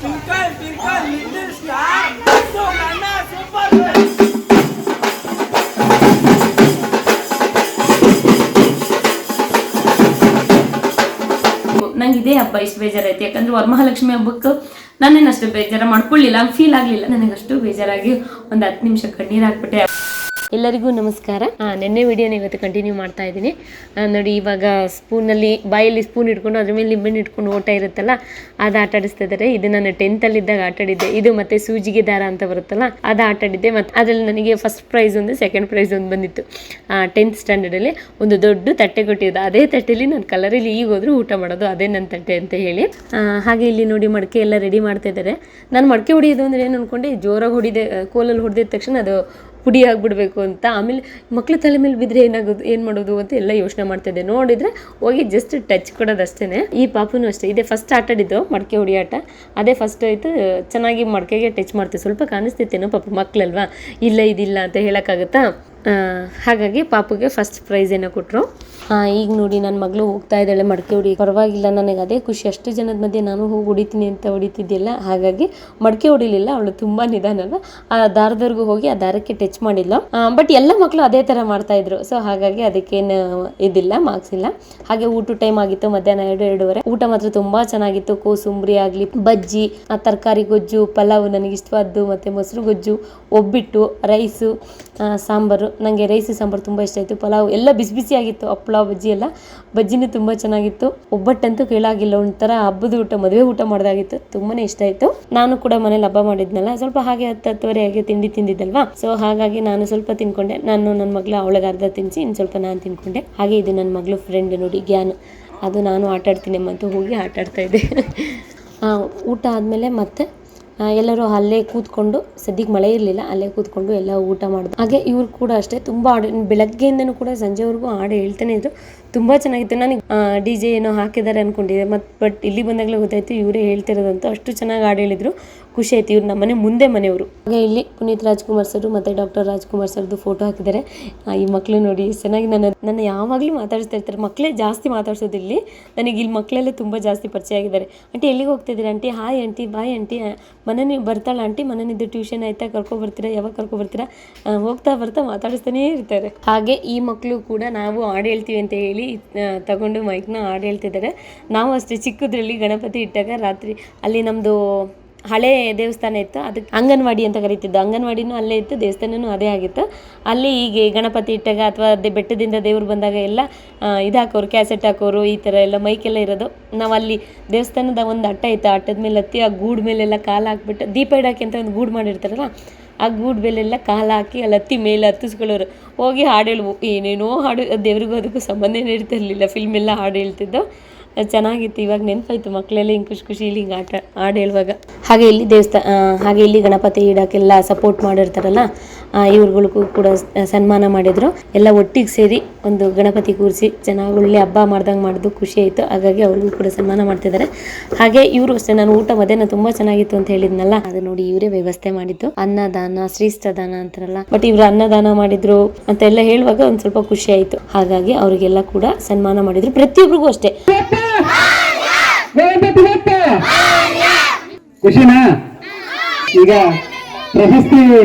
ನಂಗೆ ಇದೇ ಹಬ್ಬ ಇಷ್ಟು ಬೇಜಾರಾಯ್ತು, ಯಾಕಂದ್ರೆ ವರಮಹಾಲಕ್ಷ್ಮಿ ಹಬ್ಬಕ್ಕೆ ನಾನೇನು ಅಷ್ಟು ಬೇಜಾರ ಮಾಡ್ಕೊಳ್ಳಿಲ್ಲ, ಫೀಲ್ ಆಗಲಿಲ್ಲ ನನಗಷ್ಟು ಬೇಜಾರಾಗಿ ಒಂದು 10 ನಿಮಿಷ ಕಣ್ಣೀರು ಹಾಕ್ಬಿಟ್ಟೆ. ಎಲ್ಲರಿಗೂ ನಮಸ್ಕಾರ. ನೆನ್ನೆ ವಿಡಿಯೋನ ಇವತ್ತು ಕಂಟಿನ್ಯೂ ಮಾಡ್ತಾ ಇದ್ದೀನಿ ನೋಡಿ. ಇವಾಗ ಸ್ಪೂನಲ್ಲಿ ಬಾಯಲ್ಲಿ ಸ್ಪೂನ್ ಇಟ್ಕೊಂಡು ಅದ್ರ ಮೇಲೆ ಲಿಂಬೆಣ್ಣೆ ಇಟ್ಕೊಂಡು ಓಟ ಇರುತ್ತಲ್ಲ, ಅದು ಆಟ ಆಡಿಸ್ತಾ ಇದ್ದಾರೆ. ಇದು ನಾನು 10th ಇದ್ದಾಗ ಆಟ ಆಡಿದ್ದೆ. ಇದು ಮತ್ತೆ ಸೂಜಿಗೆ ದಾರ ಅಂತ ಬರುತ್ತಲ್ಲ, ಅದು ಆಟ ಆಡಿದ್ದೆ. ಮತ್ತು ಅದರಲ್ಲಿ ನನಗೆ ಫಸ್ಟ್ ಪ್ರೈಸ್ ಒಂದು, ಸೆಕೆಂಡ್ ಪ್ರೈಸ್ ಒಂದು ಬಂದಿತ್ತು. 10th ಸ್ಟ್ಯಾಂಡರ್ಡಲ್ಲಿ ಒಂದು ದೊಡ್ಡ ತಟ್ಟೆ ಕೊಟ್ಟಿದ್ದು. ಅದೇ ತಟ್ಟೆಯಲ್ಲಿ ನಾನು ಕಲರಲ್ಲಿ ಈಗ ಹೋದ್ರೂ ಊಟ ಮಾಡೋದು ಅದೇ ನನ್ನ ತಟ್ಟೆ ಅಂತ ಹೇಳಿ. ಹಾಗೆ ಇಲ್ಲಿ ನೋಡಿ ಮಡಕೆ ಎಲ್ಲ ರೆಡಿ ಮಾಡ್ತಾ ಇದ್ದಾರೆ. ನಾನು ಮಡಕೆ ಹೊಡಿಯೋದು ಅಂದರೆ ಏನು ಅಂದ್ಕೊಂಡೆ, ಜೋರಾಗಿ ಹೊಡಿದೆ, ಕೋಲಲ್ಲಿ ಹೊಡೆದಿದ ತಕ್ಷಣ ಅದು ಪುಡಿ ಆಗಿಬಿಡ್ಬೇಕು ಅಂತ. ಆಮೇಲೆ ಮಕ್ಳು ತಲೆ ಮೇಲೆ ಬಿದ್ದರೆ ಏನಾಗೋದು, ಏನು ಮಾಡೋದು ಅಂತ ಎಲ್ಲ ಯೋಚನೆ ಮಾಡ್ತಿದ್ದೆ. ನೋಡಿದರೆ ಹೋಗಿ ಜಸ್ಟ್ ಟಚ್ ಕೊಡೋದು ಅಷ್ಟೇ. ಈ ಪಾಪುನು ಅಷ್ಟೇ, ಇದೇ ಫಸ್ಟ್ ಆಟ ಆಡಿದ್ದು ಮಡಕೆ ಹೊಡಿ ಆಟ. ಅದೇ ಫಸ್ಟ್ ಆಯಿತು. ಚೆನ್ನಾಗಿ ಮಡಕೆಗೆ ಟಚ್ ಮಾಡ್ತೀವಿ. ಸ್ವಲ್ಪ ಕಾಣಿಸ್ತಿತ್ತೇನೋ ಪಾಪ ಮಕ್ಕಳಲ್ವಾ, ಇಲ್ಲ ಇದಿಲ್ಲ ಅಂತ ಹೇಳೋಕ್ಕಾಗತ್ತಾ. ಹಾಗಾಗಿ ಪಾಪುಗೆ ಫಸ್ಟ್ ಪ್ರೈಸ್ ಏನೋ ಕೊಟ್ಟರು. ಈಗ ನೋಡಿ ನನ್ನ ಮಗಳು ಹೋಗ್ತಾ ಇದ್ದಾಳೆ ಮಡಕೆ ಹೊಡಿ. ಪರವಾಗಿಲ್ಲ, ನನಗೆ ಅದೇ ಖುಷಿ. ಅಷ್ಟು ಜನದ ಮಧ್ಯೆ ನಾನು ಹೋಗಿ ಹೊಡಿತೀನಿ ಅಂತ ಹೊಡಿತಿದ್ದಿಲ್ಲ. ಹಾಗಾಗಿ ಮಡಕೆ ಹೊಡಿಲಿಲ್ಲ. ಅವಳು ತುಂಬ ನಿಧಾನಲ್ಲ, ಆ ದಾರದವರೆಗೂ ಹೋಗಿ ಆ ದಾರಕ್ಕೆ ಟಚ್ ಮಾಡಿಲ್ಲ. ಬಟ್ ಎಲ್ಲ ಮಕ್ಕಳು ಅದೇ ಥರ ಮಾಡ್ತಾಯಿದ್ರು. ಸೊ ಹಾಗಾಗಿ ಅದಕ್ಕೇನು ಇದಿಲ್ಲ, ಮಾರ್ಕ್ಸ್ ಇಲ್ಲ. ಹಾಗೆ ಊಟ ಟೈಮ್ ಆಗಿತ್ತು, ಮಧ್ಯಾಹ್ನ 2-2:30. ಊಟ ಮಾತ್ರ ತುಂಬ ಚೆನ್ನಾಗಿತ್ತು. ಕೋಸುಂಬರಿ ಆಗಲಿ, ಬಜ್ಜಿ, ತರಕಾರಿ ಗೊಜ್ಜು, ಪಲಾವು ನನಗೆ ಇಷ್ಟವಾದ್ದು, ಮತ್ತು ಮೊಸರು ಗೊಜ್ಜು, ಒಬ್ಬಿಟ್ಟು, ರೈಸು, ಸಾಂಬಾರು. ನನಗೆ ರೈಸು ಸಾಂಬಾರು ತುಂಬ ಇಷ್ಟ ಆಯಿತು. ಪಲಾವು ಎಲ್ಲ ಬಿಸಿ ಬಿಸಿ ಆಗಿತ್ತು. ಹಪ್ಪಳ, ಬಜ್ಜಿ ಎಲ್ಲ, ಬಜ್ಜಿನೂ ತುಂಬ ಚೆನ್ನಾಗಿತ್ತು. ಒಬ್ಬಟ್ಟಂತೂ ಕೇಳಾಗಿಲ್ಲ, ಒಂಥರ ಹಬ್ಬದ ಊಟ, ಮದುವೆ ಊಟ ಮಾಡೋದಾಗಿತ್ತು. ತುಂಬಾ ಇಷ್ಟ ಆಯಿತು. ನಾನು ಕೂಡ ಮನೇಲಿ ಹಬ್ಬ ಮಾಡಿದ್ನಲ್ಲ, ಸ್ವಲ್ಪ ಹಾಗೆ 10-10:30 ಆಗಿ ತಿಂಡಿ ತಿಂದಿದ್ದಲ್ವಾ. ಸೊ ಹಾಗಾಗಿ ನಾನು ಸ್ವಲ್ಪ ತಿನ್ಕೊಂಡೆ. ನಾನು ನನ್ನ ಮಗಳು ಅವಳಿಗೆ ಅರ್ಧ ತಿನ್ನಿಸಿ ಇನ್ನು ಸ್ವಲ್ಪ ನಾನು ತಿನ್ಕೊಂಡೆ. ಹಾಗೆ ಇದು ನನ್ನ ಮಗಳು ಫ್ರೆಂಡ್ ನೋಡಿ, ಗ್ಯಾನ್. ಅದು ನಾನು ಆಟ ಆಡ್ತೀನಿ ಮತ್ತು ಹೋಗಿ ಆಟ ಆಡ್ತಾ ಇದ್ದೆ. ಊಟ ಆದಮೇಲೆ ಮತ್ತೆ ಎಲ್ಲರೂ ಅಲ್ಲೇ ಕೂತ್ಕೊಂಡು, ಸದ್ಯಕ್ಕೆ ಮಳೆ ಇರಲಿಲ್ಲ, ಅಲ್ಲೇ ಕೂತ್ಕೊಂಡು ಎಲ್ಲ ಊಟ ಮಾಡಿದ್ರು. ಹಾಗೆ ಇವ್ರು ಕೂಡ ಅಷ್ಟೇ ತುಂಬ ಬೆಳಗ್ಗೆಯಿಂದನೂ ಕೂಡ ಸಂಜೆವರೆಗೂ ಹಾಡು ಹೇಳ್ತಾನೆ ಇದ್ರು. ತುಂಬ ಚೆನ್ನಾಗಿತ್ತು. ನನಗೆ DJ ಏನೋ ಹಾಕಿದ್ದಾರೆ ಅಂದ್ಕೊಂಡಿದ್ದೆ, ಬಟ್ ಇಲ್ಲಿ ಬಂದಾಗಲೇ ಗೊತ್ತಾಯ್ತು ಇವರೇ ಹೇಳ್ತಿರೋದಂತ. ಅಷ್ಟು ಚೆನ್ನಾಗಿ ಹಾಡು ಹೇಳಿದ್ರು. ಖುಷಿ ಆಯ್ತು. ಇವ್ರು ನಮ್ಮನೆ ಮುಂದೆ ಮನೆಯವರು. ಹಾಗೆ ಇಲ್ಲಿ ಪುನೀತ್ ರಾಜ್ಕುಮಾರ್ ಸರ್ ಮತ್ತು ಡಾಕ್ಟರ್ ರಾಜ್ಕುಮಾರ್ ಸರ್ದು ಫೋಟೋ ಹಾಕಿದ್ದಾರೆ. ಈ ಮಕ್ಕಳು ನೋಡಿ ಚೆನ್ನಾಗಿ ನನ್ನ ಯಾವಾಗಲೂ ಮಾತಾಡಿಸ್ತಾ ಇರ್ತಾರೆ. ಮಕ್ಕಳೇ ಜಾಸ್ತಿ ಮಾತಾಡ್ಸೋದು ಇಲ್ಲಿ. ನನಗೆ ಇಲ್ಲಿ ಮಕ್ಕಳೆಲ್ಲ ತುಂಬ ಜಾಸ್ತಿ ಪರಿಚಯ ಆಗಿದ್ದಾರೆ. ಆಂಟಿ ಎಲ್ಲಿಗೆ ಹೋಗ್ತಿದ್ದೀರಾ aunty? Hi aunty, bye aunty. ಮನೇಲಿ ಬರ್ತಾಳ ಆಂಟಿ, ಮನೇನಿದ್ದು ಟ್ಯೂಷನ್ ಆಯ್ತಾ, ಕರ್ಕೊಬರ್ತೀರಾ, ಯಾವಾಗ ಕರ್ಕೊಬರ್ತೀರಾ? ಹೋಗ್ತಾ ಬರ್ತಾ ಮಾತಾಡಿಸ್ತಾನೇ ಇರ್ತಾರೆ. ಹಾಗೆ ಈ ಮಕ್ಕಳು ಕೂಡ ನಾವು ಹಾಡು ಹೇಳ್ತೀವಿ ಅಂತ ಹೇಳಿ ತಗೊಂಡು ಮೈಕ್ನ ಹಾಡು ಹೇಳ್ತಿದ್ದಾರೆ. ನಾವು ಅಷ್ಟೇ ಚಿಕ್ಕದ್ರಲ್ಲಿ ಗಣಪತಿ ಇಟ್ಟಾಗ ರಾತ್ರಿ ಅಲ್ಲಿ ನಮ್ಮದು ಹಳೆ ದೇವಸ್ಥಾನ ಇತ್ತು, ಅದಕ್ಕೆ ಅಂಗನವಾಡಿ ಅಂತ ಕರೀತಿದ್ದು. ಅಂಗನವಾಡಿನೂ ಅಲ್ಲೇ ಇತ್ತು, ದೇವಸ್ಥಾನನೂ ಅದೇ ಆಗಿತ್ತು. ಅಲ್ಲಿ ಹೀಗೆ ಗಣಪತಿ ಇಟ್ಟಾಗ ಅಥವಾ ಬೆಟ್ಟದಿಂದ ದೇವ್ರು ಬಂದಾಗ ಎಲ್ಲ ಇದು ಹಾಕೋರು, ಕ್ಯಾಸೆಟ್ ಹಾಕೋರು, ಈ ಥರ ಎಲ್ಲ ಮೈಕೆಲ್ಲ ಇರೋದು. ನಾವು ಅಲ್ಲಿ ದೇವಸ್ಥಾನದ ಒಂದು ಅಟ್ಟ ಇತ್ತು, ಅಟ್ಟದ ಮೇಲೆ ಹತ್ತಿ ಆ ಗೂಡು ಮೇಲೆಲ್ಲ ಕಾಲು ಹಾಕ್ಬಿಟ್ಟು, ದೀಪ ಇಡೋಕ್ಕೆ ಅಂತ ಒಂದು ಗೂಡು ಮಾಡಿರ್ತಾರಲ್ಲ, ಆ ಗೂಡು ಮೇಲೆಲ್ಲ ಕಾಲು ಹಾಕಿ ಅಲ್ಲಿ ಹತ್ತಿ ಮೇಲೆ ಹತ್ತಿಸ್ಕೊಳ್ಳೋರು. ಹೋಗಿ ಹಾಡು ಹೇಳ್ವು, ಏನೇನೋ ಹಾಡು, ದೇವ್ರಿಗೂ ಅದಕ್ಕೂ ಸಂಬಂಧನೇ ಇರ್ತಿರ್ಲಿಲ್ಲ. ಫಿಲ್ಮ್ ಎಲ್ಲ ಹಾಡು ಹೇಳ್ತಿದ್ದೋ, ಚೆನ್ನಾಗಿತ್ತು. ಇವಾಗ ನೆನಪಾಯ್ತು ಮಕ್ಕಳೆಲ್ಲ ಹಿಂಗೆ ಖುಷಿಲಿ ಹಿಂಗೆ ಹಾಡು ಹೇಳುವಾಗ. ಹಾಗೆ ಇಲ್ಲಿ ಹಾಗೆ ಇಲ್ಲಿ ಗಣಪತಿ ಇಡೋಕ್ಕೆಲ್ಲ ಸಪೋರ್ಟ್ ಮಾಡಿರ್ತಾರಲ್ಲ, ಇವ್ರುಗಳಿಗೂ ಕೂಡ ಸನ್ಮಾನ ಮಾಡಿದ್ರು. ಎಲ್ಲ ಒಟ್ಟಿಗೆ ಸೇರಿ ಒಂದು ಗಣಪತಿ ಕೂರಿಸಿ ಚೆನ್ನಾಗಿ ಒಳ್ಳೆ ಹಬ್ಬ ಮಾಡ್ದಂಗೆ ಮಾಡಿದ್ದು ಖುಷಿ ಆಯಿತು. ಹಾಗಾಗಿ ಅವ್ರಿಗೂ ಕೂಡ ಸನ್ಮಾನ ಮಾಡ್ತಿದ್ದಾರೆ. ಹಾಗೆ ಇವರು ಅಷ್ಟೇ, ನಾನು ಊಟ ಮಧ್ಯಾಹ್ನ ತುಂಬ ಚೆನ್ನಾಗಿತ್ತು ಅಂತ ಹೇಳಿದ್ನಲ್ಲ, ಅದು ನೋಡಿ ಇವರೇ ವ್ಯವಸ್ಥೆ ಮಾಡಿದ್ದು. ಅನ್ನದಾನ, ಶ್ರೀಷ್ಠದಾನ ಅಂತಾರಲ್ಲ, ಬಟ್ ಇವರು ಅನ್ನದಾನ ಮಾಡಿದ್ರು ಅಂತ ಎಲ್ಲ ಹೇಳುವಾಗ ಒಂದು ಸ್ವಲ್ಪ ಖುಷಿ ಆಯಿತು. ಹಾಗಾಗಿ ಅವರಿಗೆಲ್ಲ ಕೂಡ ಸನ್ಮಾನ ಮಾಡಿದ್ರು. ಪ್ರತಿಯೊಬ್ಬರಿಗೂ ಅಷ್ಟೇ. ಖುಷಿನಾ? ಈಗ ಪ್ರಶಸ್ತಿ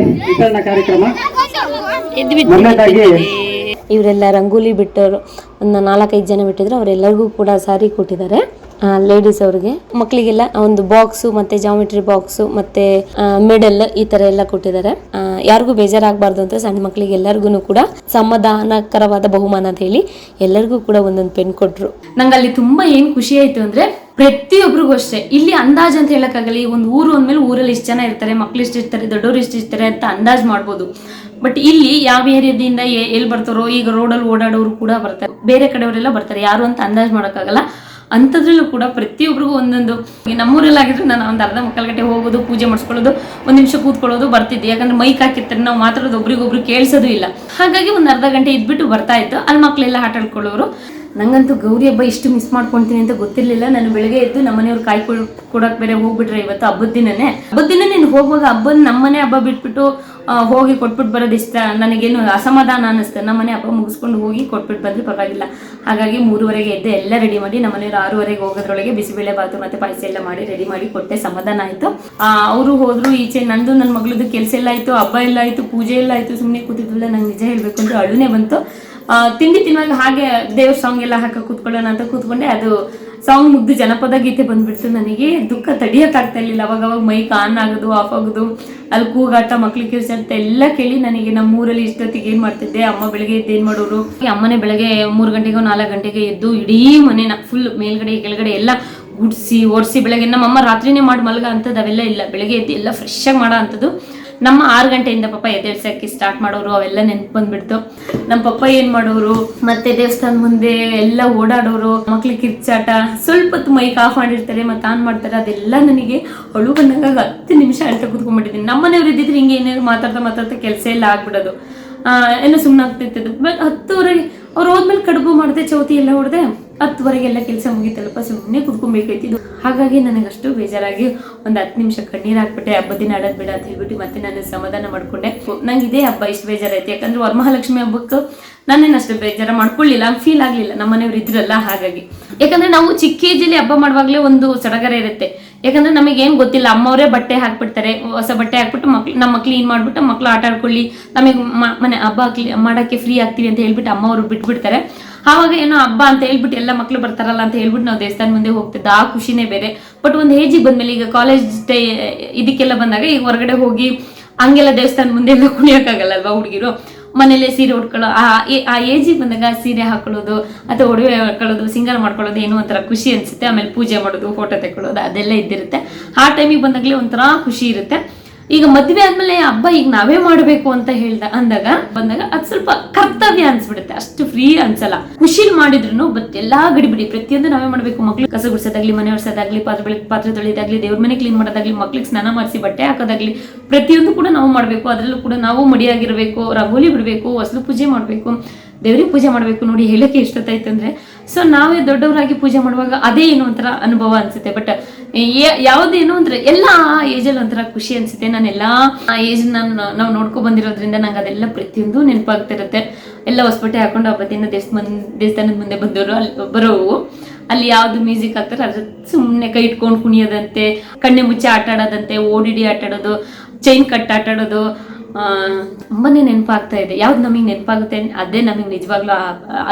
ವಿತರಣಾ ಕಾರ್ಯಕ್ರಮ. ಇವರೆಲ್ಲ ರಂಗೋಲಿ ಬಿಟ್ಟರು, ಒಂದು 4-5 ಜನ ಬಿಟ್ಟಿದ್ರು. ಅವರೆಲ್ಲರಿಗೂ ಕೂಡ ಸಾರಿ ಕೊಟ್ಟಿದ್ದಾರೆ. ಲೇಡೀಸ್ ಅವ್ರಿಗೆ, ಮಕ್ಕಳಿಗೆಲ್ಲ ಒಂದು ಬಾಕ್ಸು ಮತ್ತೆ ಜಾಮಿಟ್ರಿ ಬಾಕ್ಸು ಮತ್ತೆ ಮೆಡಲ್ ಈ ತರ ಎಲ್ಲ ಕೊಟ್ಟಿದ್ದಾರೆ. ಯಾರಿಗೂ ಬೇಜಾರಾಗಬಾರ್ದು ಅಂತ ಸಣ್ಣ ಮಕ್ಕಳಿಗೆ ಎಲ್ಲರಿಗೂ ಕೂಡ ಸಮಾಧಾನಕರವಾದ ಬಹುಮಾನ ಅಂತ ಹೇಳಿ ಎಲ್ಲರಿಗೂ ಕೂಡ ಒಂದೊಂದು ಪೆನ್ ಕೊಟ್ರು. ನಂಗೆ ಅಲ್ಲಿ ತುಂಬಾ ಏನ್ ಖುಷಿ ಆಯ್ತು ಅಂದ್ರೆ, ಪ್ರತಿಯೊಬ್ಬರಿಗೂ ಅಷ್ಟೇ. ಇಲ್ಲಿ ಅಂದಾಜ್ ಅಂತ ಹೇಳಕ್ಕಾಗಲ್ಲ. ಈ ಒಂದು ಊರು ಅಂದ್ಮೇಲೆ ಊರಲ್ಲಿ ಇಷ್ಟು ಜನ ಇರ್ತಾರೆ, ಮಕ್ಳು ಇಷ್ಟು ಇರ್ತಾರೆ, ದೊಡ್ಡವ್ರು ಇಷ್ಟು ಇರ್ತಾರೆ ಅಂತ ಅಂದಾಜ್ ಮಾಡ್ಬೋದು. ಬಟ್ ಇಲ್ಲಿ ಯಾವ ಏರಿಯಾದಿಂದ ಎಲ್ಲಿ ಬರ್ತಾರೋ, ಈಗ ರೋಡಲ್ಲಿ ಓಡಾಡೋರು ಕೂಡ ಬರ್ತಾರೆ, ಬೇರೆ ಕಡೆಯವರೆಲ್ಲ ಬರ್ತಾರೆ, ಯಾರು ಅಂತ ಅಂದಾಜ್ ಮಾಡೋಕ್ಕಾಗಲ್ಲ. ಅಂಥದ್ರಲ್ಲೂ ಕೂಡ ಪ್ರತಿಯೊಬ್ಬರಿಗೂ ಒಂದೊಂದು. ನಮ್ಮೂರಲ್ಲಿ ಆಗಿದ್ರೆ ನಾನು ಒಂದು ಅರ್ಧ ಮುಕ್ಕಾಲು ಗಂಟೆ ಹೋಗೋದು, ಪೂಜೆ ಮಾಡಿಸ್ಕೊಳ್ಳೋದು, 1 ನಿಮಿಷ ಕೂತ್ಕೊಳ್ಳೋದು, ಬರ್ತಿದ್ದೆ. ಯಾಕಂದ್ರೆ ಮೈಕ್ ಹಾಕಿರ್ತಾರೆ, ನಾವು ಮಾತಾಡೋದು ಒಬ್ರಿಗೊಬ್ರು ಕೇಳಿಸೋದು ಇಲ್ಲ. ಹಾಗಾಗಿ ಒಂದು ಅರ್ಧ ಗಂಟೆ ಇದ್ಬಿಟ್ಟು ಬರ್ತಾ ಇತ್ತು. ಅಲ್ಲಿ ಮಕ್ಕಳೆಲ್ಲ ಆಟ ಆಡ್ಕೊಳ್ಳೋರು. ನಂಗಂತೂ ಗೌರಿ ಹಬ್ಬ ಇಷ್ಟು ಮಿಸ್ ಮಾಡ್ಕೊಳ್ತೀನಿ ಅಂತ ಗೊತ್ತಿರಲಿಲ್ಲ. ನಾನು ಬೆಳಗ್ಗೆ ಎದ್ದು ನಮ್ಮನೆಯವ್ರು ಕಾಯಿ ಕೊಡಕ್ಕೆ ಬೇರೆ ಹೋಗ್ಬಿಟ್ರೆ ಇವತ್ತು ಹಬ್ಬದ ದಿನನೇ ನೀನು ಹೋಗುವಾಗ ನಮ್ಮನೆ ಹಬ್ಬ ಬಿಟ್ಬಿಟ್ಟು ಹೋಗಿ ಕೊಟ್ಬಿಟ್ಟು ಬರೋದು ಇಷ್ಟ ನನಗೇನು ಅಸಮಾಧಾನ ಅನ್ನಿಸ್ತು. ನಮ್ಮನೆ ಹಬ್ಬ ಮುಗಿಸ್ಕೊಂಡು ಹೋಗಿ ಕೊಟ್ಬಿಟ್ಟು ಬಂದ್ರೆ ಪರವಾಗಿಲ್ಲ. ಹಾಗಾಗಿ 3:30ಗೆ ಎದ್ದು ಎಲ್ಲ ರೆಡಿ ಮಾಡಿ ನಮ್ಮನೆಯವ್ರು 6:30ಗೆ ಹೋಗೋದ್ರೊಳಗೆ ಬಿಸಿಬೇಳೆ ಬಾತು ಮತ್ತೆ ಪಾಯಸ ಎಲ್ಲ ಮಾಡಿ ರೆಡಿ ಮಾಡಿ ಕೊಟ್ಟೆ. ಸಮಾಧಾನ ಆಯ್ತು. ಅವರು ಹೋದ್ರು ಈಚೆ. ನಂದು ನನ್ನ ಮಗಳದ್ದು ಕೆಲಸ ಎಲ್ಲ ಆಯ್ತು, ಹಬ್ಬ ಎಲ್ಲ ಆಯ್ತು, ಪೂಜೆ ಎಲ್ಲ ಆಯ್ತು. ಸುಮ್ಮನೆ ಕೂತಿದ್ವಲ್ಲ, ನಂಗೆ ನಿಜ ಹೇಳ್ಬೇಕು ಅಂದ್ರೆ ಅಳುನೇ ಬಂತು. ತಿಂಡಿ ತಿನ್ನುವಾಗ ಹಾಗೆ ದೇವ್ರ ಸಾಂಗ್ ಎಲ್ಲ ಹಾಕ ಕೂತ್ಕೊಳ್ಳೋಣ ಅಂತ ಕೂತ್ಕೊಂಡೆ. ಅದು ಸಾಂಗ್ ಮುಗ್ದು ಜನಪದ ಗೀತೆ ಬಂದ್ಬಿಡ್ತು. ನನಗೆ ದುಃಖ ತಡಿಯಕ್ಕಾಗ್ತಾ ಇರ್ಲಿಲ್ಲ. ಅವಾಗ ಮೈಕ್ ಆನ್ ಆಗೋದು ಆಫ್ ಆಗೋದು, ಅಲ್ಲಿ ಕೂಗಾಟ, ಮಕ್ಳಿಗೆ ಕಿರ್ಚಾಟ ಎಲ್ಲ ಕೇಳಿ ನನಗೆ ನಮ್ಮೂರಲ್ಲಿ ಇಷ್ಟೊತ್ತಿಗೆ ಏನ್ ಮಾಡ್ತಿದ್ದೆ, ಅಮ್ಮ ಬೆಳಗ್ಗೆ ಎದ್ದು ಏನ್ ಮಾಡೋರು. ಅಮ್ಮನೇ ಬೆಳಗ್ಗೆ 3 ಗಂಟೆಗೋ 4 ಗಂಟೆಗೆ ಎದ್ದು ಇಡೀ ಮನೆನ ಫುಲ್ ಮೇಲ್ಗಡೆ ಕೆಳಗಡೆ ಎಲ್ಲ ಗುಡ್ಸಿ ಒರೆಸಿ, ಬೆಳಗ್ಗೆ ನಮ್ಮಮ್ಮ ರಾತ್ರಿನೇ ಮಾಡಿ ಮಲ್ಗ ಅಂತದ್ದು ಅವೆಲ್ಲ ಇಲ್ಲ. ಬೆಳಗ್ಗೆ ಎದ್ದು ಎಲ್ಲ ಫ್ರೆಶ್ ಆಗಿ ಮಾಡೋ ಅಂಥದ್ದು. ನಮ್ಮ 6 ಗಂಟೆಯಿಂದ ಪಾಪ ಎದ್ದೇಳ್ಸಕ್ಕೆ ಸ್ಟಾರ್ಟ್ ಮಾಡೋರು. ಅವೆಲ್ಲ ನೆನ್ಪು ಬಂದ್ಬಿಡ್ತು. ನಮ್ಮ ಪಪ್ಪ ಏನ್ ಮಾಡೋರು, ಮತ್ತೆ ದೇವಸ್ಥಾನ ಮುಂದೆ ಎಲ್ಲ ಓಡಾಡೋರು, ಮಕ್ಳಿಗೆ ಕಿರ್ಚಾಟ, ಸ್ವಲ್ಪ ಹೊತ್ತು ಮೈಕ್ ಆಫ್ ಮಾಡಿರ್ತಾರೆ ಮತ್ತೆ ಆನ್ ಮಾಡ್ತಾರೆ. ಅದೆಲ್ಲ ನನಗೆ ಅಳು ಬಂದಾಗ 10 ನಿಮಿಷ ಅಂತ ಕೂತ್ಕೊಂಡ್ಬಿಟ್ಟಿದ್ದೀನಿ. ನಮ್ಮನೆಯವ್ರು ಇದ್ದಿದ್ರೆ ಹಿಂಗೆ ಏನೇನು ಮಾತಾಡ್ತಾ ಕೆಲಸ ಎಲ್ಲ ಆಗ್ಬಿಡೋದು, ಏನೋ ಸುಮ್ಮನೆ ಆಗ್ತಿತ್ತು. ಬಟ್ 10:30 ಅವ್ರು ಹೋದ್ಮೇಲೆ ಕಡುಬು ಮಾಡಿದೆ, ಚೌತಿ ಎಲ್ಲ ಹೊಡೆದೆ. 10:00ವರೆಗೆಲ್ಲ ಕೆಲಸ ಮುಗಿತಲ್ಲಪ್ಪ, ಸುಮ್ಮನೆ ಕುತ್ಕೊಬೇಕಾಯ್ತಿದ್ದು. ಹಾಗಾಗಿ ನನಗಷ್ಟು ಬೇಜಾರಾಗಿ ಒಂದು 10 ನಿಮಿಷ ಕಣ್ಣೀರು ಹಾಕ್ಬಿಟ್ಟೆ. ಹಬ್ಬದ ದಿನ ಅಳೋದು ಬೇಡ ಅಂತ ಹೇಳ್ಬಿಟ್ಟು ಮತ್ತೆ ನಾನು ಸಮಾಧಾನ ಮಾಡ್ಕೊಂಡೆ. ನಂಗೆ ಇದೇ ಹಬ್ಬ ಇಷ್ಟು ಬೇಜಾರಾಯ್ತು. ಯಾಕಂದ್ರೆ ವರಮಹಾಲಕ್ಷ್ಮಿ ಹಬ್ಬಕ್ಕೆ ನಾನೇನು ಅಷ್ಟು ಬೇಜಾರ ಮಾಡ್ಕೊಳ್ಳಿಲ್ಲ, ಫೀಲ್ ಆಗಲಿಲ್ಲ. ನಮ್ಮನೆಯವ್ರು ಇದ್ರಲ್ಲ ಹಾಗಾಗಿ. ಯಾಕಂದ್ರೆ ನಾವು ಚಿಕ್ಕ ಏಜಲ್ಲಿ ಹಬ್ಬ ಮಾಡುವಾಗಲೇ ಒಂದು ಸಡಗರ ಇರುತ್ತೆ. ಯಾಕಂದ್ರೆ ನಮಗೆ ಏನು ಗೊತ್ತಿಲ್ಲ, ಅಮ್ಮವರೇ ಬಟ್ಟೆ ಹಾಕ್ಬಿಡ್ತಾರೆ, ಹೊಸ ಬಟ್ಟೆ ಹಾಕ್ಬಿಟ್ಟು ನಮ್ಮ ಮಕ್ಳು ಏನು ಮಾಡ್ಬಿಟ್ಟು ಮಕ್ಳು ಆಟ ಆಡ್ಕೊಳ್ಳಿ, ನಮಗೆ ಮನೆ ಹಬ್ಬ ಮಾಡೋಕ್ಕೆ ಫ್ರೀ ಆಗ್ತೀವಿ ಅಂತ ಹೇಳ್ಬಿಟ್ಟು ಅಮ್ಮವರು ಬಿಟ್ಬಿಡ್ತಾರೆ. ಆವಾಗ ಏನೋ ಹಬ್ಬ ಅಂತ ಹೇಳ್ಬಿಟ್ಟು ಎಲ್ಲ ಮಕ್ಳು ಬರ್ತಾರಲ್ಲ ಅಂತ ಹೇಳ್ಬಿಟ್ಟು ನಾವು ದೇವಸ್ಥಾನ ಮುಂದೆ ಹೋಗ್ತಿದ್ದ, ಆ ಖುಷಿನೇ ಬೇರೆ. ಬಟ್ ಒಂದು ಏಜಿಗೆ ಬಂದ್ಮೇಲೆ, ಈಗ ಕಾಲೇಜ್ ಇದಕ್ಕೆಲ್ಲ ಬಂದಾಗ, ಈಗ ಹೊರಗಡೆ ಹೋಗಿ ಹಂಗೆಲ್ಲ ದೇವಸ್ಥಾನ ಮುಂದೆ ಎಲ್ಲ ಕುಣಿಯೋಕ್ಕಾಗಲ್ಲ ಅಲ್ವಾ ಹುಡುಗಿರು. ಮನೇಲೆ ಸೀರೆ ಉಟ್ಕೊಳ್ಳೋ ಆ ಏಜಿಗೆ ಬಂದಾಗ ಸೀರೆ ಹಾಕೊಳ್ಳೋದು ಅಥವಾ ಒಡವೆ ಹಾಕೊಳ್ಳೋದು, ಸಿಂಗಾರ ಮಾಡ್ಕೊಳ್ಳೋದು ಏನೋ ಒಂಥರ ಖುಷಿ ಅನ್ಸುತ್ತೆ. ಆಮೇಲೆ ಪೂಜೆ ಮಾಡೋದು, ಫೋಟೋ ತೆಕ್ಕೊಳ್ಳೋದು ಅದೆಲ್ಲ ಇದ್ದಿರುತ್ತೆ. ಆ ಟೈಮಿಗೆ ಬಂದಾಗಲೇ ಒಂಥರ ಖುಷಿ ಇರುತ್ತೆ. ಈಗ ಮದ್ವೆ ಆದ್ಮೇಲೆ ಹಬ್ಬ ಈಗ ನಾವೇ ಮಾಡಬೇಕು ಅಂತ ಬಂದಾಗ ಅದು ಸ್ವಲ್ಪ ಕರ್ತವ್ಯ ಅನ್ಸ್ಬಿಡುತ್ತೆ. ಅಷ್ಟು ಫ್ರೀ ಅನ್ಸಲ್ಲ. ಖುಷಿಲ್ ಮಾಡಿದ್ರು ಬಟ್ ಎಲ್ಲಾ ಗಡಿಬಿಡಿ ಪ್ರತಿಯೊಂದು ನಾವೇ ಮಾಡ್ಬೇಕು. ಮಕ್ಳು ಕಸ ಗುಡ್ಸೋದಾಗ್ಲಿ, ಮನೆ ಒರ್ಸೋದಾಗ್ಲಿ, ಪಾತ್ರೆ ತೊಳೆಯೋದಾಗ್ಲಿ, ದೇವ್ರ ಮನೆ ಕ್ಲೀನ್ ಮಾಡೋದಾಗ್ಲಿ, ಮಕ್ಳಿಗೆ ಸ್ನಾನ ಮಾಡಿಸಿ ಬಟ್ಟೆ ಹಾಕೋದಾಗ್ಲಿ, ಪ್ರತಿಯೊಂದು ಕೂಡ ನಾವು ಮಾಡ್ಬೇಕು. ಅದ್ರಲ್ಲೂ ಕೂಡ ನಾವು ಮಡಿಯಾಗಿರ್ಬೇಕು, ರಂಗೋಲಿ ಬಿಡ್ಬೇಕು, ಹೊಸಲು ಪೂಜೆ ಮಾಡ್ಬೇಕು, ದೇವ್ರಿಗೆ ಪೂಜೆ ಮಾಡ್ಬೇಕು. ನೋಡಿ ಹೇಳಕ್ಕೆ ಎಷ್ಟೊತ್ತಾಯ್ತು ಅಂದ್ರೆ, ಸೊ ನಾವೇ ದೊಡ್ಡವರಾಗಿ ಪೂಜೆ ಮಾಡುವಾಗ ಅದೇ ಏನೋ ಒಂಥರ ಅನುಭವ ಅನ್ಸುತ್ತೆ. ಬಟ್ ಯಾವುದೇನೋ ಅಂದ್ರೆ ಎಲ್ಲ ಆ ಏಜಲ್ಲಿ ಒಂಥರ ಖುಷಿ ಅನ್ಸುತ್ತೆ. ನಾನೆಲ್ಲ ಆ ಏಜ್ ನಾವು ನೋಡ್ಕೊ ಬಂದಿರೋದ್ರಿಂದ ನಂಗೆ ಅದೆಲ್ಲ ಪ್ರತಿಯೊಂದು ನೆನಪಾಗ್ತಿರುತ್ತೆ. ಎಲ್ಲ ಹೊಸಬಟ್ಟೆ ಹಾಕೊಂಡು ಹಬ್ಬದಿನ ದೇವಸ್ಥಾನದ ಮುಂದೆ ಬಂದವರು ಅಲ್ಲಿ ಬರೋವು, ಅಲ್ಲಿ ಯಾವ್ದು ಮ್ಯೂಸಿಕ್ ಹಾಕ್ತಾರೆ ಅದ್ರ ಸುಮ್ಮನೆ ಕೈ ಇಟ್ಕೊಂಡು ಕುಣಿಯೋದಂತೆ, ಕಣ್ಣೆ ಮುಚ್ಚೆ ಆಟ ಆಡೋದಂತೆ, ಓಡಿಡಿ ಆಟ ಆಡೋದು, ಚೈನ್ ಕಟ್ ಆಟ ಆಡೋದು, ತುಂಬಾನೇ ನೆನಪಾಗ್ತಾ ಇದೆ. ಯಾವ್ದು ನಮಗೆ ನೆನಪಾಗುತ್ತೆ ಅದೇ ನಮಗೆ ನಿಜವಾಗ್ಲೂ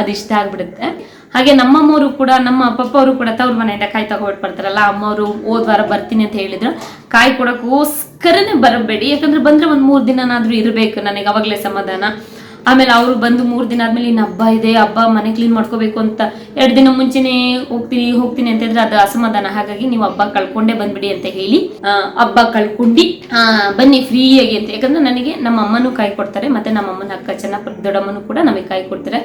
ಅದಿಷ್ಟ ಆಗ್ಬಿಡುತ್ತೆ. ಹಾಗೆ ನಮ್ಮಮ್ಮವರು ಕೂಡ, ನಮ್ಮ ಪಪ್ಪ ಅವರು ಕೂಡ ತವ್ರ ಮನೆಯಿಂದ ಕಾಯಿ ತಗೊಬಿಟ್ಟು ಬರ್ತಾರಲ್ಲ, ಅಮ್ಮವರು ಹೋದ್ವಾರ ಬರ್ತೀನಿ ಅಂತ ಹೇಳಿದ್ರು. ಕಾಯಿ ಕೊಡೋಕ್ಕೋಸ್ಕರನೇ ಬರಬೇಡಿ, ಯಾಕಂದ್ರೆ ಬಂದ್ರೆ 1-3 ದಿನನಾದ್ರೂ ಇರಬೇಕು, ನನಗೆ ಅವಾಗಲೇ ಸಮಾಧಾನ. ಆಮೇಲೆ ಅವರು ಬಂದು 3 ದಿನ ಆದ್ಮೇಲೆ ಇನ್ನು ಹಬ್ಬ ಇದೆ, ಹಬ್ಬ ಮನೆ ಕ್ಲೀನ್ ಮಾಡ್ಕೋಬೇಕು ಅಂತ 2 ದಿನ ಮುಂಚೆನೆ ಹೋಗ್ತೀನಿ ಅಂತ ಇದ್ರೆ ಅದು ಅಸಮಾಧಾನ. ಹಾಗಾಗಿ ನೀವು ಹಬ್ಬ ಕಳ್ಕೊಂಡೇ ಬಂದ್ಬಿಡಿ ಅಂತ ಹೇಳಿ ಹಬ್ಬ ಕಳ್ಕೊಂಡು ಬನ್ನಿ ಫ್ರೀಯಾಗಿ ಅಂತ. ಯಾಕಂದ್ರೆ ನನಗೆ ನಮ್ಮ ಅಮ್ಮನೂ ಕಾಯಿ ಕೊಡ್ತಾರೆ, ಮತ್ತೆ ನಮ್ಮ ಅಮ್ಮನ ಅಕ್ಕ ದೊಡ್ಡಮ್ಮನೂ ಕೂಡ ನಮಗೆ ಕಾಯಿ ಕೊಡ್ತಾರೆ.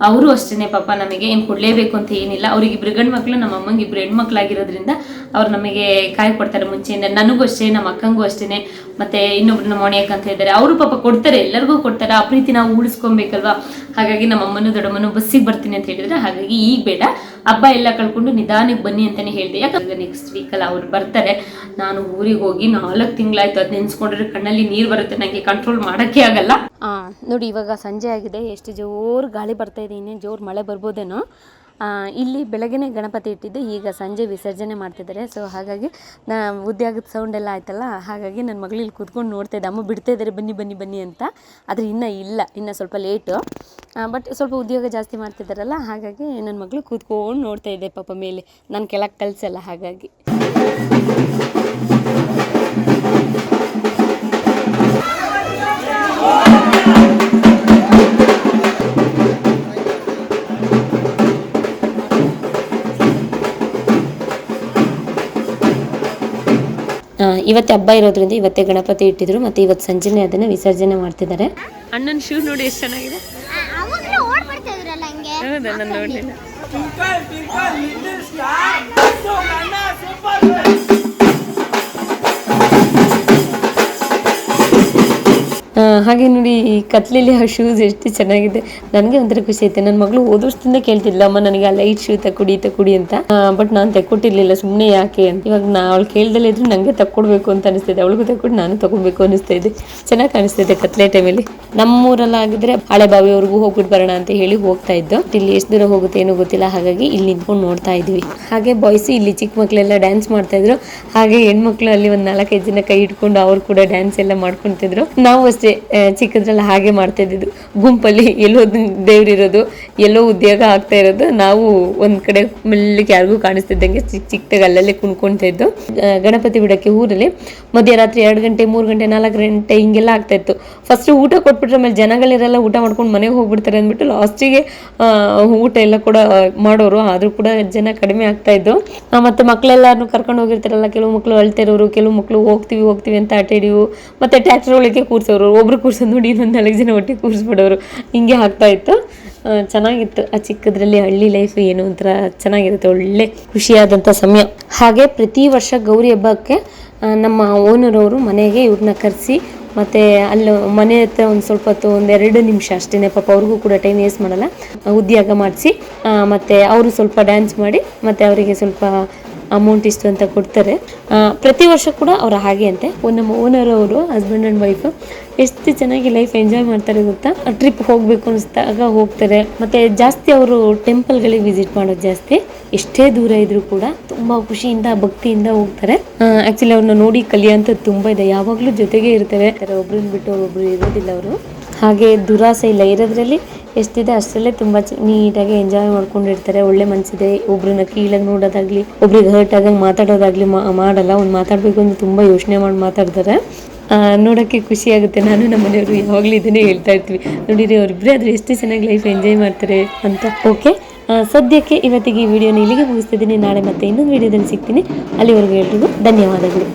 ಅವರು ಅಷ್ಟೇನೆ ಪಾಪ, ನಮಗೆ ಏನು ಕೊಡ್ಲೇಬೇಕು ಅಂತ ಏನಿಲ್ಲ. ಅವ್ರಿಗೆ 2 ಗಂಡು ಮಕ್ಳು, ನಮ್ಮ ಅಮ್ಮಂಗೆ 2 ಹೆಣ್ಮಕ್ಳಾಗಿರೋದ್ರಿಂದ ಅವ್ರು ನಮಗೆ ಕಾಯಿ ಕೊಡ್ತಾರೆ ಮುಂಚೆಯಿಂದ. ನನಗೂ ಅಷ್ಟೇ, ನಮ್ಮ ಅಕ್ಕಂಗೂ ಅಷ್ಟೇನೆ, ಮತ್ತೆ ಇನ್ನೊಬ್ರು ನಮ್ಮ ಮೋಣಿ ಅಕ್ಕ ಅಂತ ಇದ್ದಾರೆ, ಅವರು ಪಾಪ ಕೊಡ್ತಾರೆ, ಎಲ್ಲರಿಗೂ ಕೊಡ್ತಾರೆ. ಆ ಪ್ರೀತಿ ನಾವು ಉಳಿಸ್ಕೊಬೇಕಲ್ವಾ. ಹಾಗಾಗಿ ನಮ್ಮ ಅಮ್ಮನೂ ದೊಡ್ಡಮ್ಮನೂ ಬಸ್ಸಿಗೆ ಬರ್ತೀನಿ ಅಂತ ಹೇಳಿದ್ರೆ, ಹಾಗಾಗಿ ಈಗ ಬೇಡ, ಹಬ್ಬ ಎಲ್ಲ ಕಳ್ಕೊಂಡು ನಿಧಾನಕ್ಕೆ ಬನ್ನಿ ಅಂತಾನೆ ಹೇಳಿದೆ. ಯಾಕಂದ್ರೆ ನೆಕ್ಸ್ಟ್ ವೀಕಲ್ಲಿ ಅವ್ರು ಬರ್ತಾರೆ. ನಾನು ಊರಿಗೆ ಹೋಗಿ 4 ತಿಂಗಳಾಯ್ತು. ಅದು ನೆನ್ಸ್ಕೊಂಡ್ರೆ ಕಣ್ಣಲ್ಲಿ ನೀರು ಬರುತ್ತೆ, ನನಗೆ ಕಂಟ್ರೋಲ್ ಮಾಡೋಕ್ಕೆ ಆಗಲ್ಲ. ನೋಡಿ ಇವಾಗ ಸಂಜೆ ಆಗಿದೆ, ಎಷ್ಟು ಜೋರು ಗಾಳಿ ಬರ್ತಾ ಇದೆ, ಇನ್ನೇನು ಜೋರು ಮಳೆ ಬರ್ಬೋದೇನೋ. ಇಲ್ಲಿ ಬೆಳಗ್ಗೆನೇ ಗಣಪತಿ ಇಟ್ಟಿದ್ದು, ಈಗ ಸಂಜೆ ವಿಸರ್ಜನೆ ಮಾಡ್ತಿದ್ದಾರೆ. ಸೊ ಹಾಗಾಗಿ ಉದ್ದೆ ಆಗದ ಸೌಂಡ್ ಎಲ್ಲ ಆಯ್ತಲ್ಲ, ಹಾಗಾಗಿ ನನ್ನ ಮಗಳು ಇಲ್ಲಿ ಕೂತ್ಕೊಂಡು ನೋಡ್ತಾ ಇದ್ದೆ, ಅಮ್ಮ ಬಿಡ್ತಾ ಇದ್ದಾರೆ ಬನ್ನಿ ಬನ್ನಿ ಬನ್ನಿ ಅಂತ. ಆದರೆ ಇನ್ನೂ ಇಲ್ಲ, ಇನ್ನೂ ಸ್ವಲ್ಪ ಲೇಟು. ಬಟ್ ಸ್ವಲ್ಪ ಉದ್ಯೋಗ ಜಾಸ್ತಿ ಮಾಡ್ತಿದ್ದಾರಲ್ಲ, ಹಾಗಾಗಿ ನನ್ನ ಮಗಳು ಕೂತ್ಕೊಂಡು ನೋಡ್ತಾ ಇದೆ ಪಾಪ ಮೇಲೆ. ನಾನು ಕೆಳಗೆ ಕಳಿಸಲ್ಲ ಹಾಗಾಗಿ. ಇವತ್ತೇ ಹಬ್ಬ ಇರೋದ್ರಿಂದ ಇವತ್ತೇ ಗಣಪತಿ ಇಟ್ಟಿದ್ರು, ಮತ್ತೆ ಇವತ್ತು ಸಂಜೆನೆ ಅದನ್ನ ವಿಸರ್ಜನೆ ಮಾಡ್ತಿದ್ದಾರೆ. ಅಣ್ಣನ ಶೂ ನೋಡಿ ಎಷ್ಟು ಚೆನ್ನಾಗಿದೆ. ಹೌದಾ, ನಾನು ನೋಡಲಿಲ್ಲ. ಹಾಗೆ ನೋಡಿ ಈ ಕತ್ಲಲ್ಲಿ ಆ ಶೂಸ್ ಎಷ್ಟು ಚೆನ್ನಾಗಿದೆ. ನನಗೆ ಒಂಥರ ಖುಷಿ ಐತೆ. ನನ್ನ ಮಗಳು ಹೋದ ವರ್ಷದಿಂದ ಕೇಳ್ತಿದ್ಲ, ಅಮ್ಮ ನನಗೆ ಆ ಲೈಟ್ ಶೂ ತಕೊಡಿ ಅಂತ. ಬಟ್ ನಾನು ತೆಕ್ಕೊಟ್ಟಿರ್ಲಿಲ್ಲ, ಸುಮ್ಮನೆ ಯಾಕೆ ಅಂತ. ಇವಾಗ ಅವಳು ಕೇಳ್ದಲ್ಲೇ ಇದ್ರು ನನಗೆ ತಕ್ಕೊಡ್ಬೇಕು ಅಂತ ಅನಿಸ್ತಿದೆ. ಅವಳಿಗೂ ತಕ್ಕೊಟ್ಟು ನಾನು ತಗೊಬೇಕು ಅನಿಸ್ತಾ ಇದೆ. ಚೆನ್ನಾಗಿ ಕಾಣಿಸ್ತಿದೆ ಕತ್ಲೆ ಟೈಮಲ್ಲಿ. ನಮ್ಮೂರೆಲ್ಲ ಆಗಿದ್ರೆ ಹಳೆ ಬಾವಿಯವರೆಗೂ ಹೋಗ್ಬಿಟ್ಟು ಬರೋಣ ಅಂತ ಹೇಳಿ ಹೋಗ್ತಾ ಇದ್ದು. ಇಲ್ಲಿ ಎಷ್ಟು ದೂರ ಹೋಗುತ್ತೆ ಏನೋ ಗೊತ್ತಿಲ್ಲ, ಹಾಗಾಗಿ ಇಲ್ಲಿ ನಿಂತ್ಕೊಂಡು ನೋಡ್ತಾ ಇದ್ವಿ. ಹಾಗೆ ಬಾಯ್ಸ್ ಇಲ್ಲಿ ಚಿಕ್ಕ ಮಕ್ಕಳೆಲ್ಲ ಡ್ಯಾನ್ಸ್ ಮಾಡ್ತಾ ಇದ್ರು. ಹಾಗೆ ಹೆಣ್ಮಕ್ಳು ಅಲ್ಲಿ ಒಂದ್ 4-5 ಜನ ಕೈ ಇಟ್ಕೊಂಡು ಅವ್ರು ಕೂಡ ಡ್ಯಾನ್ಸ್ ಎಲ್ಲ ಮಾಡ್ಕೊಂತಿದ್ರು. ನಾವು ಅಷ್ಟೇ ಚಿಕ್ಕದ್ರಲ್ಲ ಹಾಗೆ ಮಾಡ್ತಾ ಇದ್ದಿದ್ದು. ಗುಂಪಲ್ಲಿ ಎಲ್ಲೋ ದೇವ್ರಿರೋದು, ಎಲ್ಲೋ ಉದ್ಯೋಗ ಆಗ್ತಾ ಇರೋದು, ನಾವು ಒಂದ್ ಕಡೆ ಮೆಲ್ಲಕ್ಕೆ ಯಾರಿಗೂ ಕಾಣಿಸ್ತಿದ್ದಂಗೆ ಚಿಕ್ಕದಾಗಿ ಅಲ್ಲಲ್ಲೇ ಕುಣ್ಕೊಂತ ಇದ್ದು. ಗಣಪತಿ ಬಿಡಕ್ಕೆ ಊರಲ್ಲಿ ಮಧ್ಯರಾತ್ರಿ 2 ಗಂಟೆ 3 ಗಂಟೆ 4 ಗಂಟೆ ಹಿಂಗೆಲ್ಲ ಆಗ್ತಾ ಇತ್ತು. ಫಸ್ಟ್ ಊಟ ಕೊಟ್ಬಿಟ್ರೆ ಆಮೇಲೆ ಜನಗಳಿರೆಲ್ಲ ಊಟ ಮಾಡ್ಕೊಂಡು ಮನೆಗೆ ಹೋಗ್ಬಿಡ್ತಾರೆ ಅಂದ್ಬಿಟ್ಟು ಲಾಸ್ಟಿಗೆ ಊಟ ಎಲ್ಲ ಕೂಡ ಮಾಡೋರು. ಆದ್ರೂ ಕೂಡ ಜನ ಕಡಿಮೆ ಆಗ್ತಾ ಇದ್ದು. ಮತ್ತೆ ಮಕ್ಕಳೆಲ್ಲರೂ ಕರ್ಕೊಂಡು ಹೋಗಿರ್ತಾರಲ್ಲ, ಕೆಲವು ಮಕ್ಕಳು ಅಳ್ತಿರೋರು, ಕೆಲವು ಮಕ್ಕಳು ಹೋಗ್ತೀವಿ ಅಂತ ಆಟಾಡಿವು. ಮತ್ತೆ ಟ್ರ್ಯಾಕ್ಟರ್ ಒಳಗೆ ಕೂರ್ಸೋರು, ಒಬ್ರು ಕೂರ್ಸೋದು ನೋಡಿ ಇನ್ನೊಂದು 4 ಜನ ಒಟ್ಟಿಗೆ ಕೂರಿಸ್ಬಿಡೋರು. ಹಿಂಗೆ ಆಗ್ತಾ ಇತ್ತು. ಚೆನ್ನಾಗಿತ್ತು ಆ ಚಿಕ್ಕದ್ರಲ್ಲಿ ಹಳ್ಳಿ ಲೈಫ್. ಏನೋ ಒಂಥರ ಚೆನ್ನಾಗಿರುತ್ತೆ, ಒಳ್ಳೆ ಖುಷಿಯಾದಂಥ ಸಮಯ. ಹಾಗೆ ಪ್ರತಿ ವರ್ಷ ಗೌರಿ ಹಬ್ಬಕ್ಕೆ ನಮ್ಮ ಓನರ್ ಅವರು ಮನೆಗೆ ಇವ್ರನ್ನ ಕರೆಸಿ ಮತ್ತೆ ಅಲ್ಲಿ ಮನೆ ಹತ್ರ ಒಂದು ಸ್ವಲ್ಪ ಹೊತ್ತು 1-2 ನಿಮಿಷ ಅಷ್ಟೇ, ಪಾಪ ಅವ್ರಿಗೂ ಕೂಡ ಟೈಮ್ ವೇಸ್ಟ್ ಮಾಡಲ್ಲ, ಉದ್ಯೋಗ ಮಾಡಿಸಿ ಮತ್ತೆ ಅವರು ಸ್ವಲ್ಪ ಡ್ಯಾನ್ಸ್ ಮಾಡಿ ಮತ್ತೆ ಅವರಿಗೆ ಸ್ವಲ್ಪ ಅಮೌಂಟ್ ಇಷ್ಟು ಅಂತ ಕೊಡ್ತಾರೆ. ಪ್ರತಿ ವರ್ಷ ಕೂಡ ಅವ್ರು ಹಾಗೆ ಅಂತೆ. ನಮ್ಮ ಓನರ್ ಅವರು ಹಸ್ಬೆಂಡ್ ಆ್ಯಂಡ್ ವೈಫ್ ಎಷ್ಟು ಚೆನ್ನಾಗಿ ಲೈಫ್ ಎಂಜಾಯ್ ಮಾಡ್ತಾರೆ ಗೊತ್ತಾ. ಟ್ರಿಪ್ ಹೋಗಬೇಕು ಅನಿಸಿದಾಗ ಹೋಗ್ತಾರೆ. ಮತ್ತೆ ಜಾಸ್ತಿ ಅವರು ಟೆಂಪಲ್ಗಳಿಗೆ ವಿಸಿಟ್ ಮಾಡೋದು ಜಾಸ್ತಿ. ಎಷ್ಟೇ ದೂರ ಇದ್ರೂ ಕೂಡ ತುಂಬಾ ಖುಷಿಯಿಂದ ಭಕ್ತಿಯಿಂದ ಹೋಗ್ತಾರೆ. ಆಕ್ಚುಲಿ ಅವ್ರನ್ನ ನೋಡಿ ಕಲಿಯೋಂಥದ್ದು ತುಂಬಾ ಇದೆ. ಯಾವಾಗಲೂ ಜೊತೆಗೆ ಇರ್ತಾರೆ, ಒಬ್ರನ್ನ ಬಿಟ್ಟು ಒಬ್ರು ಇರೋದಿಲ್ಲ ಅವರು. ಹಾಗೆ ದುರಾಸೆ ಇಲ್ಲ, ಇರೋದ್ರಲ್ಲಿ ಎಷ್ಟಿದೆ ಅಷ್ಟರಲ್ಲೇ ತುಂಬ ನೀಟಾಗಿ ಎಂಜಾಯ್ ಮಾಡ್ಕೊಂಡಿರ್ತಾರೆ. ಒಳ್ಳೆ ಮನಸ್ಸಿದೆ. ಒಬ್ರನ್ನ ಕೀಳಾಗಿ ನೋಡೋದಾಗ್ಲಿ, ಒಬ್ರಿಗೆ ಹರ್ಟ್ ಆದಂಗೆ ಮಾತಾಡೋದಾಗ್ಲಿ ಮಾಡಲ್ಲ. ಒಂದು ಮಾತಾಡಬೇಕು ಅಂದ್ರೆ ತುಂಬ ಯೋಚನೆ ಮಾಡಿ ಮಾತಾಡ್ತಾರೆ. ನೋಡೋಕ್ಕೆ ಖುಷಿ ಆಗುತ್ತೆ. ನಾನು ನಮ್ಮ ಮನೆಯವರು ಯಾವಾಗಲೂ ಇದನ್ನೇ ಹೇಳ್ತಾ ಇರ್ತೀವಿ, ನೋಡಿರಿ ಅವರಿಬ್ಬರೇ ಆದರೆ ಎಷ್ಟು ಚೆನ್ನಾಗಿ ಲೈಫ್ ಎಂಜಾಯ್ ಮಾಡ್ತಾರೆ ಅಂತ. ಓಕೆ, ಸದ್ಯಕ್ಕೆ ಇವತ್ತಿಗೆ ಈ ವಿಡಿಯೋನ ಇಲ್ಲಿಗೆ ಮುಗಿಸ್ತಿದ್ದೀನಿ. ನಾಳೆ ಮತ್ತೆ ಇನ್ನೊಂದು ವಿಡಿಯೋದಲ್ಲಿ ಸಿಗ್ತೀನಿ. ಅಲ್ಲಿವರೆಗೂ ಎಲ್ರಿಗೂ ಧನ್ಯವಾದಗಳು.